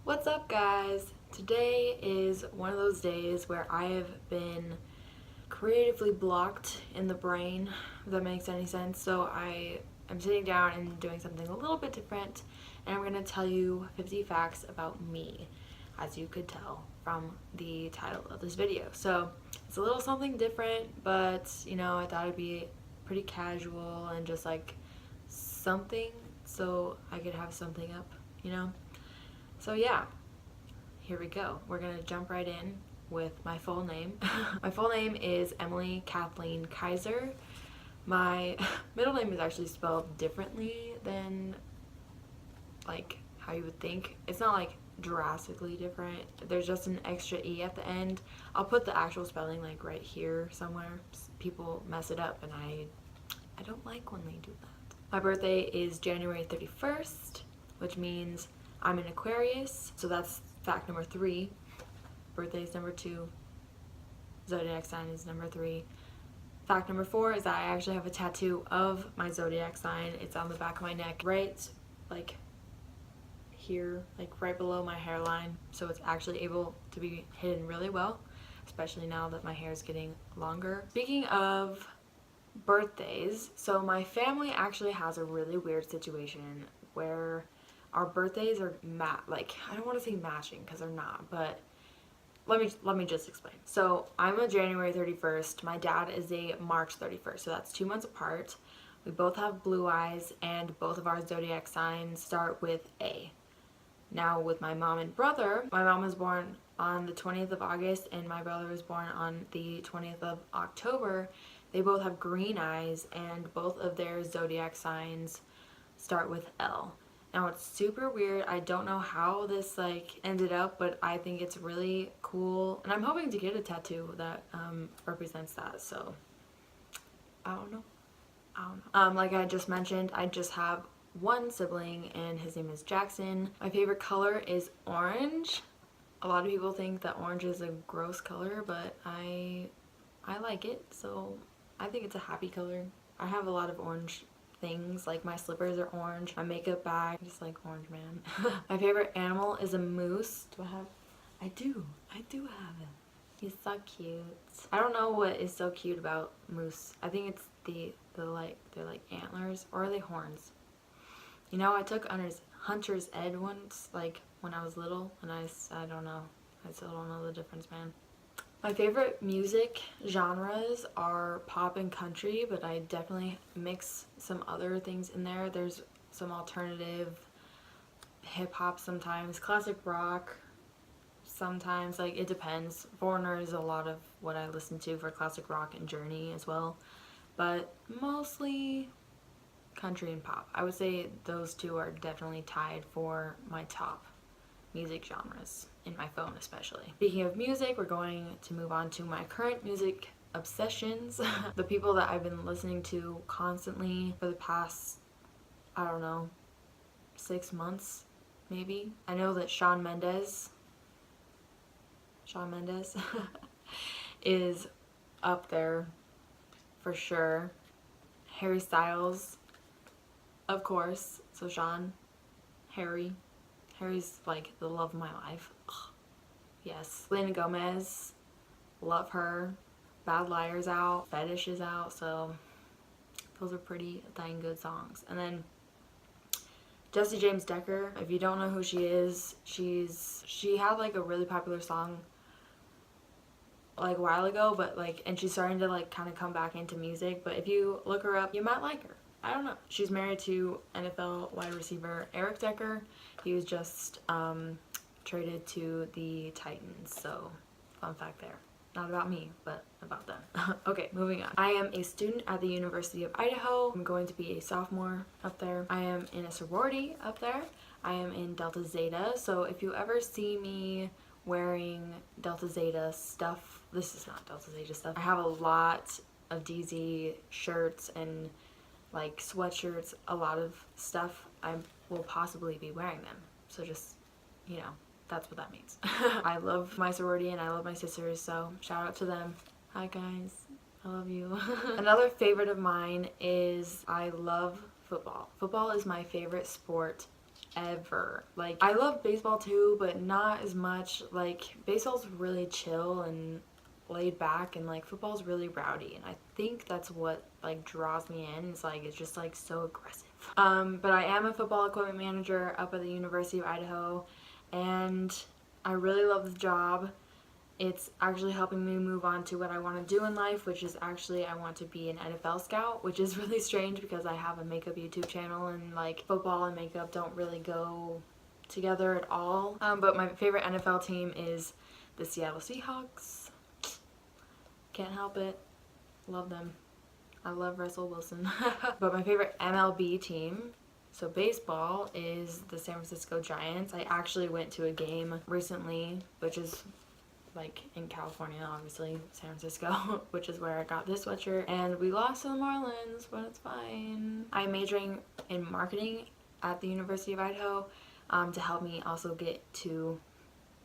What's up, guys? Today is one of those days where I have been creatively blocked in the brain, if that makes any sense. So I am sitting down and doing something a little bit different, and I'm going to tell you 50 facts about me, as you could tell from the title of this video. So it's a little something different, but I thought it'd be pretty casual and just like something so I could have something up. So yeah, here we go. We're gonna jump right in with my full name. My full name is Emily Kathleen Kaiser. My middle name is actually spelled differently than like how you would think. It's not like drastically different. There's just an extra E at the end. I'll put the actual spelling like right here somewhere. People mess it up and I don't like when they do that. My birthday is January 31st, which means I'm an Aquarius, so that's fact number 3. Birthday is number 2. Zodiac sign is number 3. Fact number 4 is that I actually have a tattoo of my zodiac sign. It's on the back of my neck, right like here, like right below my hairline, so it's actually able to be hidden really well, especially now that my hair is getting longer. Speaking of birthdays, so my family actually has a really weird situation where our birthdays are I don't want to say matching because they're not, but let me just explain. So I'm a January 31st. My dad is a March 31st, so that's 2 months apart. We both have blue eyes, and both of our zodiac signs start with A. Now with my mom and brother, my mom was born on the 20th of August and my brother was born on the 20th of October. They both have green eyes and both of their zodiac signs start with L. Now it's super weird. I don't know how this ended up, but I think it's really cool. And I'm hoping to get a tattoo that represents that. So I don't know. Like I just mentioned, I just have one sibling and his name is Jackson. My favorite color is orange. A lot of people think that orange is a gross color, but I like it, so I think it's a happy color. I have a lot of orange things, like my slippers are orange, my makeup bag, I just like orange, man. My favorite animal is a moose. I do have it. He's so cute. I don't know what is so cute about moose. I think it's they're like antlers, or are they horns? I took Hunter's Ed once, like when I was little, and I don't know. I still don't know the difference, man. My favorite music genres are pop and country, but I definitely mix some other things in there. There's some alternative hip-hop sometimes, classic rock sometimes, like it depends. Foreigner is a lot of what I listen to for classic rock, and Journey as well, but mostly country and pop. I would say those two are definitely tied for my top music genres in my phone, especially. Speaking of music, we're going to move on to my current music obsessions. The people that I've been listening to constantly for the past, I don't know, 6 months maybe. I know that Shawn Mendes is up there for sure. Harry Styles, of course. So Shawn, Harry's like the love of my life. Ugh. Yes. Selena Gomez, love her. Bad Liar's out. Fetish is out. So those are pretty dang good songs. And then Jessie James Decker. If you don't know who she is, she had like a really popular song like a while ago, but and she's starting to kind of come back into music. But if you look her up, you might like her. I don't know. She's married to NFL wide receiver Eric Decker. He was just traded to the Titans, so fun fact there. Not about me, but about them. Okay, moving on. I am a student at the University of Idaho. I'm going to be a sophomore up there. I am in a sorority up there. I am in Delta Zeta, so if you ever see me wearing Delta Zeta stuff, this is not Delta Zeta stuff. I have a lot of DZ shirts and sweatshirts, a lot of stuff. I will possibly be wearing them, so just that's what that means. I love my sorority and I love my sisters, so shout out to them. Hi guys, I love you. Another favorite of mine is I love football. Football is my favorite sport ever. Like, I love baseball too, but not as much. Like, baseball's really chill and laid back, and like football's really rowdy, and I think that's what like draws me in. It's like it's just like so aggressive. But I am a football equipment manager up at the University of Idaho, and I really love the job. It's actually helping me move on to what I want to do in life, which is actually I want to be an NFL scout, which is really strange because I have a makeup YouTube channel, and like football and makeup don't really go together at all. But my favorite NFL team is the Seattle Seahawks. Can't help it. Love them. I love Russell Wilson. But my favorite MLB team, so baseball, is the San Francisco Giants. I actually went to a game recently, which is like in California, obviously, San Francisco, which is where I got this sweatshirt, and we lost to the Marlins, but it's fine. I'm majoring in marketing at the University of Idaho to help me also get to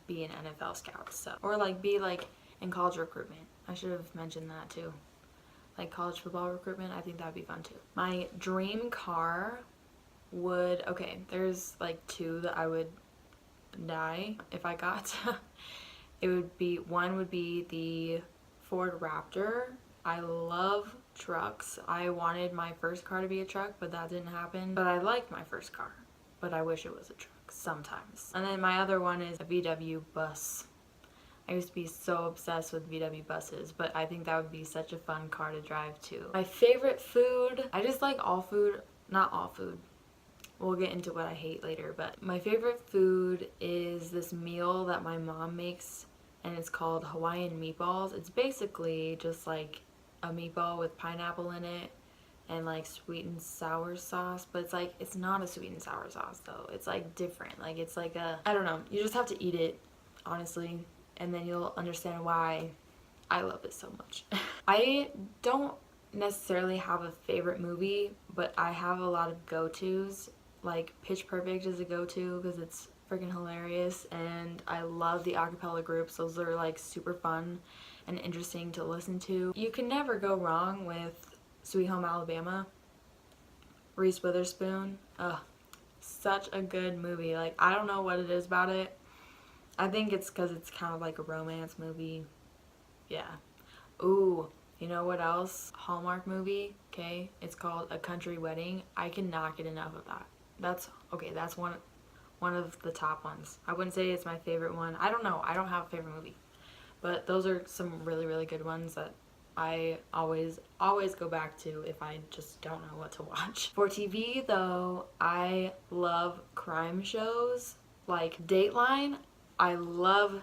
be an NFL scout, so, or like be like in college recruitment. I should have mentioned that too. Like college football recruitment, I think that'd be fun too. My dream car would, okay, there's like two that I would die if I got. It would be, one would be the Ford Raptor. I love trucks. I wanted my first car to be a truck, but that didn't happen. But I liked my first car, but I wish it was a truck sometimes. And then my other one is a VW bus. I used to be so obsessed with VW buses, but I think that would be such a fun car to drive too. My favorite food, I just like all food, not all food. We'll get into what I hate later, but my favorite food is this meal that my mom makes, and it's called Hawaiian meatballs. It's basically just like a meatball with pineapple in it and like sweet and sour sauce, but it's like, it's not a sweet and sour sauce though. It's like different. Like it's like a, I don't know. You just have to eat it, honestly, and then you'll understand why I love it so much. I don't necessarily have a favorite movie, but I have a lot of go-tos. Like Pitch Perfect is a go-to because it's freaking hilarious, and I love the acapella groups. Those are like super fun and interesting to listen to. You can never go wrong with Sweet Home Alabama. Reese Witherspoon, such a good movie. Like, I don't know what it is about it. I think it's because it's kind of like a romance movie. Yeah. Ooh, you know what else? Hallmark movie, okay? It's called A Country Wedding. I cannot get enough of that. That's one of the top ones. I wouldn't say it's my favorite one. I don't know. I don't have a favorite movie. But those are some really, really good ones that I always go back to if I just don't know what to watch. For TV though, I love crime shows. Like Dateline. I love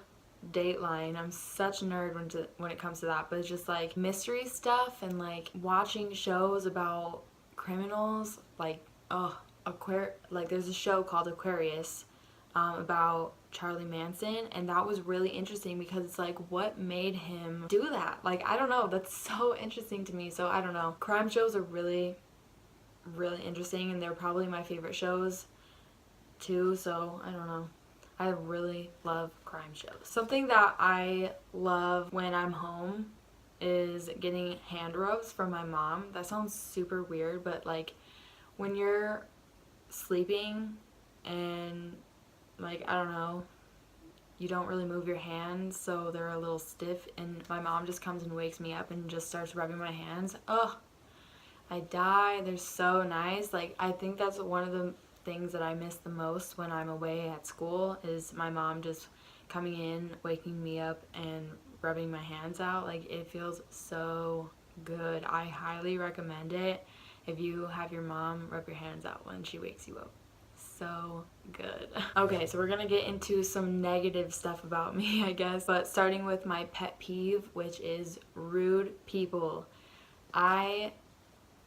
Dateline. I'm such a nerd when it comes to that, but it's just like mystery stuff and like watching shows about criminals. Like, like there's a show called Aquarius about Charlie Manson, and that was really interesting because it's like, what made him do that? Like, I don't know. That's so interesting to me. So I don't know. Crime shows are really, really interesting, and they're probably my favorite shows too. So I don't know. I really love crime shows. Something that I love when I'm home is getting hand rubs from my mom. That sounds super weird, but like when you're sleeping and like, I don't know, you don't really move your hands, so they're a little stiff, and my mom just comes and wakes me up and just starts rubbing my hands. Oh, I die. They're so nice. Like, I think that's one of the things that I miss the most when I'm away at school is my mom just coming in, waking me up, and rubbing my hands out. Like, it feels so good. I highly recommend it if you have your mom rub your hands out when she wakes you up. So good. Okay, so we're gonna get into some negative stuff about me, I guess, but starting with my pet peeve, which is rude people. I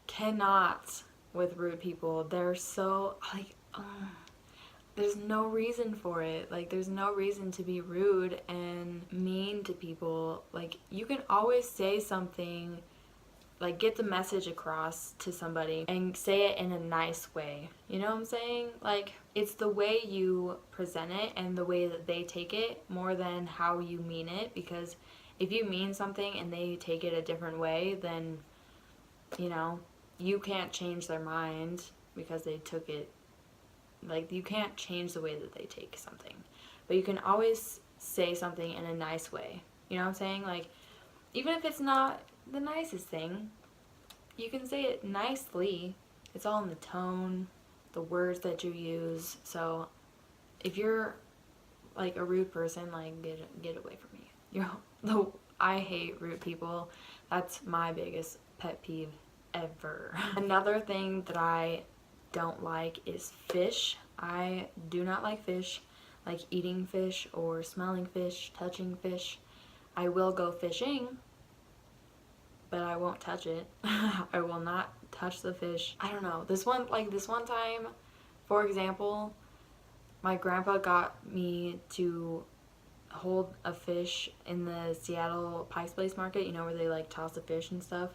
cannot with rude people. They're so like, there's no reason for it. Like, there's no reason to be rude and mean to people. Like, you can always say something, like get the message across to somebody and say it in a nice way. You know what I'm saying? Like, it's the way you present it and the way that they take it more than how you mean it, because if you mean something and they take it a different way, then, you know, you can't change their mind because they took it like, you can't change the way that they take something, but you can always say something in a nice way. You know what I'm saying? Like, even if it's not the nicest thing, you can say it nicely. It's all in the tone, the words that you use. So if you're like a rude person, like, get away from me. I hate rude people. That's my biggest pet peeve ever. Another thing that I don't like is fish. I do not like fish, like eating fish or smelling fish, touching fish. I will go fishing, but I won't touch it. I will not touch the fish. I don't know. This one time, for example, my grandpa got me to hold a fish in the Seattle Pike's Place Market, you know, where they like toss the fish and stuff.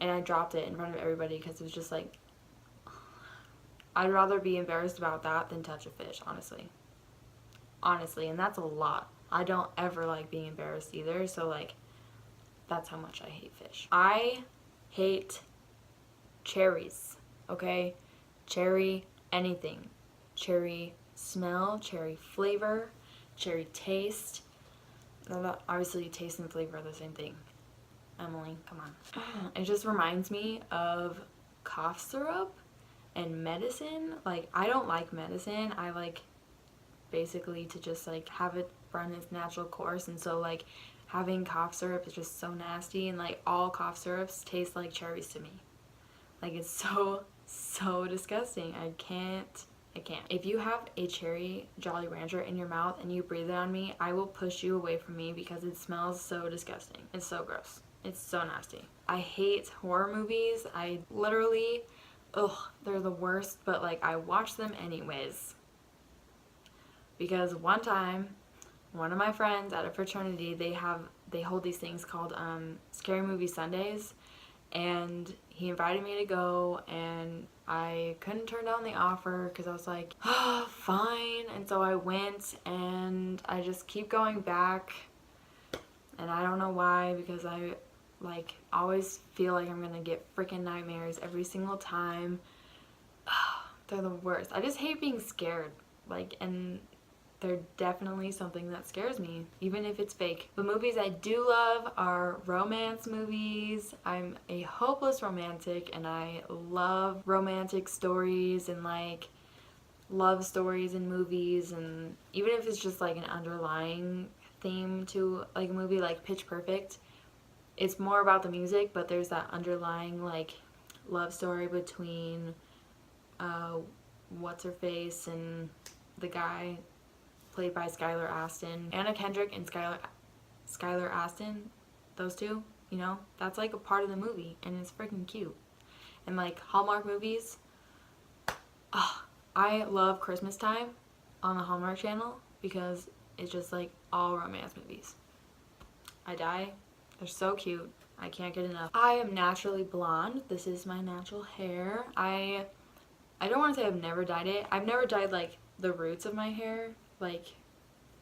And I dropped it in front of everybody because it was just like, I'd rather be embarrassed about that than touch a fish, honestly. Honestly, and that's a lot. I don't ever like being embarrassed either, so like, that's how much I hate fish. I hate cherries, okay? Cherry anything. Cherry smell, cherry flavor, cherry taste. Obviously, taste and flavor are the same thing. Emily, come on. It just reminds me of cough syrup and medicine. Like, I don't like medicine. I like basically to just like have it run its natural course, and so like having cough syrup is just so nasty, and like all cough syrups taste like cherries to me. Like, it's so disgusting. I can't. If you have a cherry Jolly Rancher in your mouth and you breathe it on me, I will push you away from me because it smells so disgusting. It's so gross. It's so nasty. I hate horror movies. I literally, they're the worst, but like I watch them anyways. Because one time, one of my friends at a fraternity, they hold these things called Scary Movie Sundays, and he invited me to go, and I couldn't turn down the offer because I was like, oh, fine. And so I went, and I just keep going back, and I don't know why, because I like always feel like I'm gonna get freaking nightmares every single time. They're the worst. I just hate being scared, like, and they're definitely something that scares me, even if it's fake. The movies I do love are romance movies. I'm a hopeless romantic, and I love romantic stories and like love stories in movies, and even if it's just like an underlying theme to like a movie like Pitch Perfect, it's more about the music, but there's that underlying like love story between what's her face and the guy played by Skylar Astin. Anna Kendrick and Skylar Astin, those two, you know, that's like a part of the movie, and it's freaking cute. And like Hallmark movies, I love Christmas time on the Hallmark Channel because it's just like all romance movies. I die. They're so cute. I can't get enough. I am naturally blonde. This is my natural hair. I don't want to say I've never dyed it. I've never dyed like the roots of my hair. Like,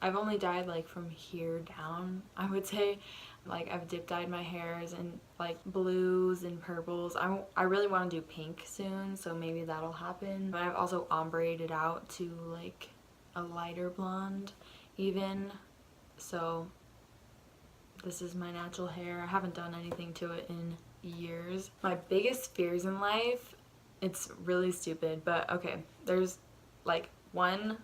I've only dyed like from here down, I would say. Like, I've dip dyed my hairs in like blues and purples. I really want to do pink soon, so maybe that'll happen. But I've also ombreed it out to like a lighter blonde even. So this is my natural hair. I haven't done anything to it in years. My biggest fears in life, it's really stupid, but okay, there's like one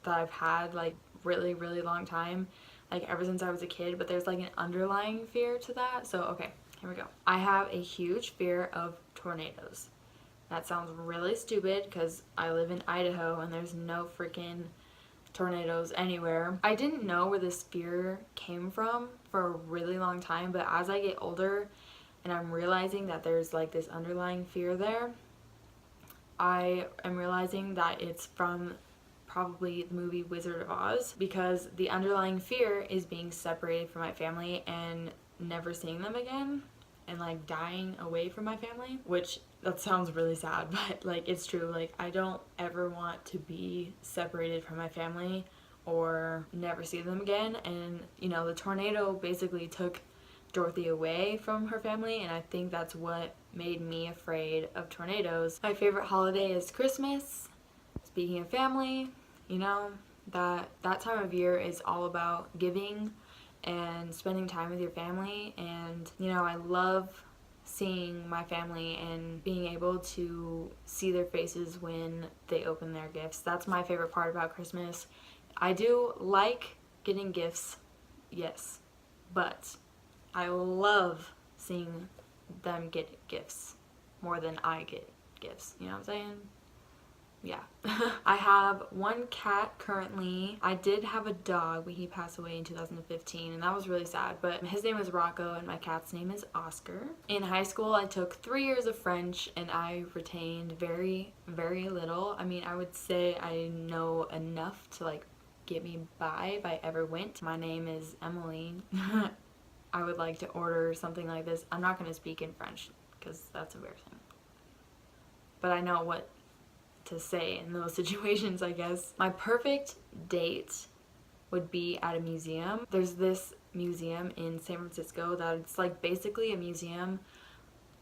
that I've had like really long time, like ever since I was a kid, but there's like an underlying fear to that. So okay, here we go. I have a huge fear of tornadoes. That sounds really stupid because I live in Idaho and there's no freaking tornadoes anywhere. I didn't know where this fear came from for a really long time, but as I get older and I'm realizing that there's like this underlying fear there, I am realizing that it's from probably the movie Wizard of Oz, because the underlying fear is being separated from my family and never seeing them again, and like dying away from my family, which that sounds really sad, but like it's true. Like, I don't ever want to be separated from my family or never see them again. And you know, the tornado basically took Dorothy away from her family, and I think that's what made me afraid of tornadoes. My favorite holiday is Christmas. speaking of family, you know, that time of year is all about giving and spending time with your family. And you know, I love seeing my family and being able to see their faces when they open their gifts. That's my favorite part about Christmas. I do like getting gifts, yes, but I love seeing them get gifts more than I get gifts. You know what I'm saying? Yeah. I have one cat currently. I did have a dog, but he passed away in 2015, and that was really sad. But his name is Rocco, and my cat's name is Oscar. In high school, I took 3 years of French, and I retained very, very little. I mean, I would say I know enough to like get me by if I ever went. My name is Emily. I would like to order something like this. I'm not going to speak in French because that's embarrassing. But I know what to say in those situations, I guess. My perfect date would be at a museum. There's this museum in San Francisco that it's like basically a museum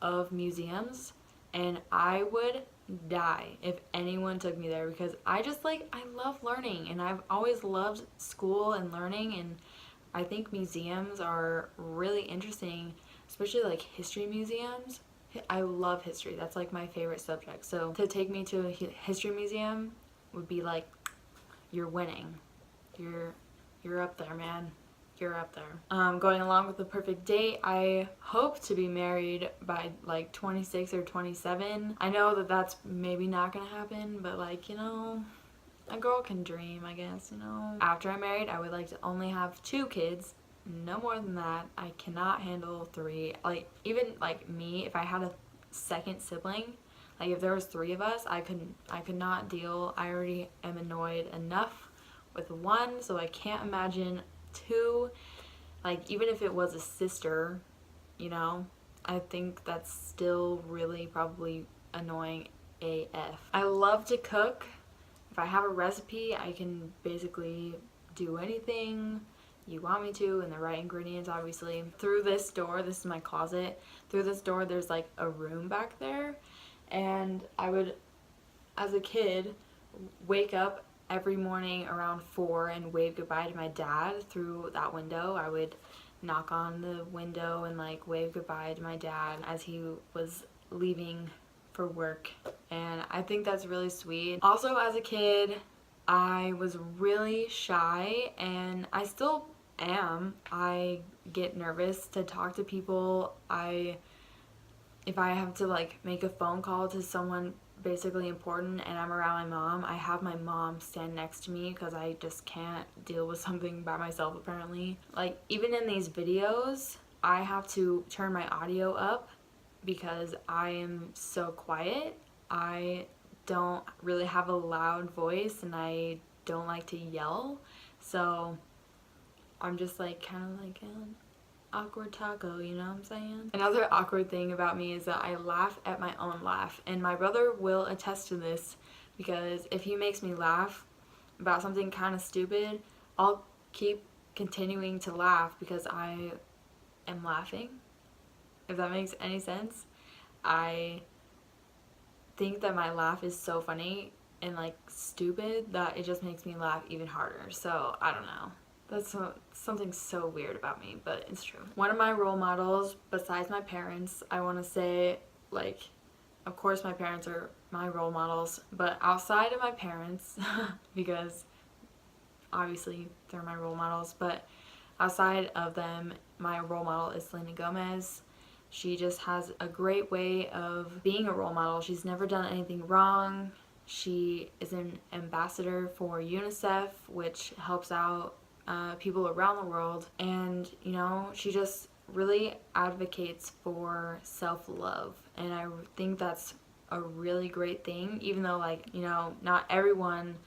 of museums, and I would die if anyone took me there because I love learning, and I've always loved school and learning, and I think museums are really interesting, especially like history museums. I love history. That's like my favorite subject. So to take me to a history museum would be like, you're winning. You're up there, man. You're up there. Going along with the perfect date, I hope to be married by like 26 or 27. I know that that's maybe not gonna happen, but like, you know, a girl can dream, I guess, you know. After I'm married, I would like to only have 2 kids. No more than that. I cannot handle 3. Like, even like me, if I had a second sibling, like if there was 3 of us, I could not deal. I already am annoyed enough with 1, so I can't imagine 2. Like, even if it was a sister, you know, I think that's still really probably annoying AF. I love to cook. If I have a recipe, I can basically do anything you want me to, and the right ingredients, obviously. Through this door, this is my closet, through this door there's like a room back there, and I would, as a kid, wake up every morning around 4 and wave goodbye to my dad through that window. I would knock on the window and like wave goodbye to my dad as he was leaving for work, and I think that's really sweet. Also, as a kid, I was really shy, and I still am. I get nervous to talk to people. If I have to like make a phone call to someone basically important and I'm around my mom, I have my mom stand next to me because I just can't deal with something by myself apparently. Like, even in these videos, I have to turn my audio up because I am so quiet. I don't really have a loud voice, and I don't like to yell, so I'm just like kind of like an awkward taco, you know what I'm saying? Another awkward thing about me is that I laugh at my own laugh, and my brother will attest to this because if he makes me laugh about something kind of stupid, I'll keep continuing to laugh because I am laughing, if that makes any sense. I think that my laugh is so funny and like stupid that it just makes me laugh even harder. So I don't know. That's something so weird about me, but it's true. One of my role models, besides my parents, I want to say, like, of course my parents are my role models, but outside of my parents, because obviously they're my role models, but outside of them, my role model is Selena Gomez. She just has a great way of being a role model. She's never done anything wrong. She is an ambassador for UNICEF, which helps out people around the world, and you know, she just really advocates for self-love, and I think that's a really great thing, even though, like, you know, not everyone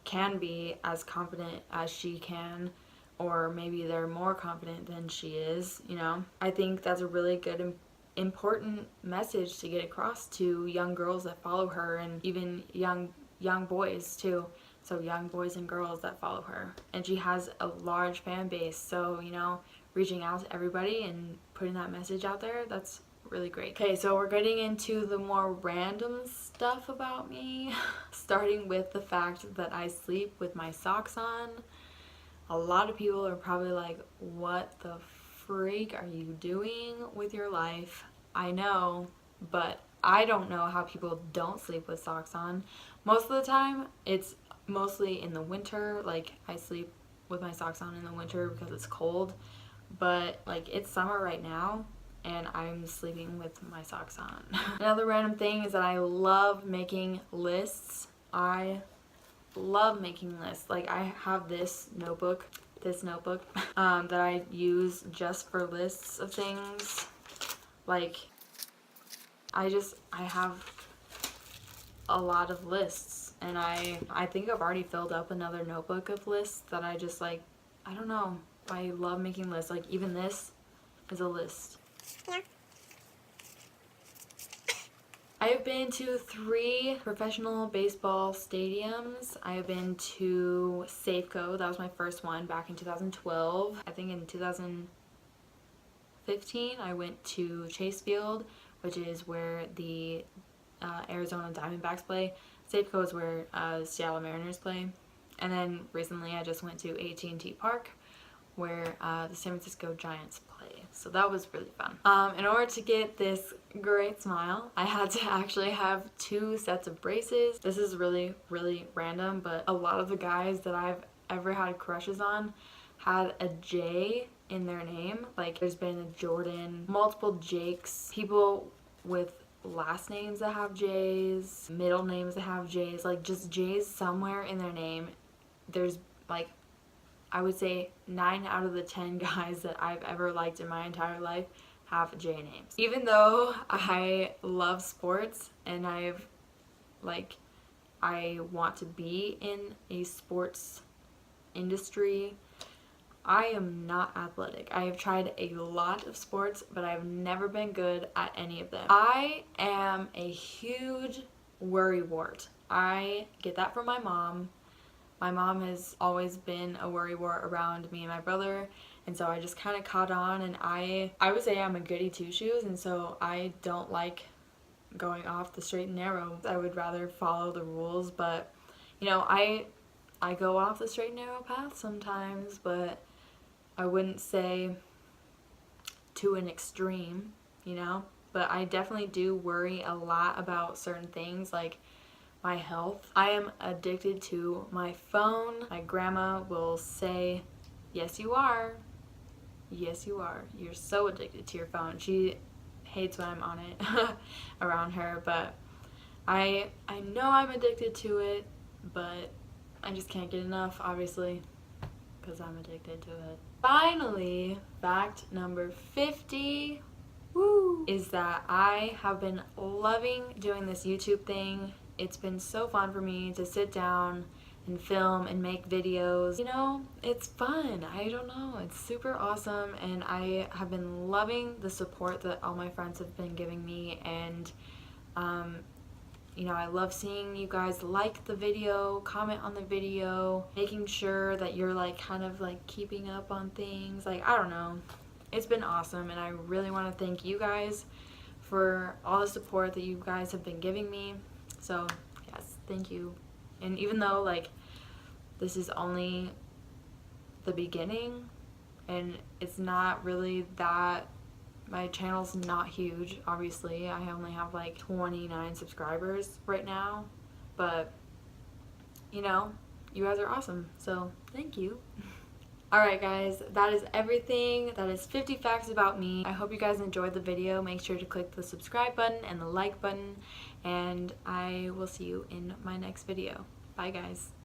can be as confident as she can, or maybe they're more confident than she is, you know. I think that's a really good important message to get across to young girls that follow her, and even young boys too. So young boys and girls that follow her. And she has a large fan base, so, you know, reaching out to everybody and putting that message out there, that's really great. Okay, so we're getting into the more random stuff about me, starting with the fact that I sleep with my socks on. A lot of people are probably like, what the freak are you doing with your life? I know, but I don't know how people don't sleep with socks on. Most of the time, it's mostly in the winter. Like, I sleep with my socks on in the winter because it's cold, but like, it's summer right now and I'm sleeping with my socks on. Another random thing is that I love making lists. I love making lists. Like, I have this notebook that I use just for lists of things. Like, I have a lot of lists, and I think I've already filled up another notebook of lists that I just like, I don't know, I love making lists. Like, even this is a list. Yeah. I have been to 3 professional baseball stadiums. I have been to Safeco, that was my first one back in 2012. I think in 2015 I went to Chase Field, which is where the Arizona Diamondbacks play. Safeco is where Seattle Mariners play. And then recently I just went to AT&T Park, where the San Francisco Giants play. So that was really fun. In order to get this great smile, I had to actually have 2 sets of braces. This is really, really random, but a lot of the guys that I've ever had crushes on had a J in their name. Like, there's been a Jordan, multiple Jakes, people with last names that have J's, middle names that have J's, like just J's somewhere in their name. There's like, I would say 9 out of the 10 guys that I've ever liked in my entire life have J names. Even though I love sports and I want to be in a sports industry, I am not athletic. I have tried a lot of sports, but I've never been good at any of them. I am a huge worrywart. I get that from my mom. My mom has always been a worrywart around me and my brother, and so I just kind of caught on, and I would say I'm a goody two-shoes, and so I don't like going off the straight and narrow. I would rather follow the rules, but you know, I go off the straight and narrow path sometimes, but I wouldn't say to an extreme, you know? But I definitely do worry a lot about certain things, like my health. I am addicted to my phone. My grandma will say, yes you are. Yes you are. You're so addicted to your phone. She hates when I'm on it around her, but I know I'm addicted to it, but I just can't get enough, obviously, because I'm addicted to it. Finally, fact number 50, woo, is that I have been loving doing this YouTube thing. It's been so fun for me to sit down and film and make videos. You know, it's fun. I don't know. It's super awesome, and I have been loving the support that all my friends have been giving me, and you know, I love seeing you guys like the video, comment on the video, making sure that you're like kind of like keeping up on things. Like, I don't know. It's been awesome, and I really want to thank you guys for all the support that you guys have been giving me. So, yes, thank you. And even though like this is only the beginning and it's not really that, my channel's not huge, obviously. I only have like 29 subscribers right now, but you know, you guys are awesome, so thank you. Alright guys, that is everything. That is 50 facts about me. I hope you guys enjoyed the video. Make sure to click the subscribe button and the like button, and I will see you in my next video. Bye guys.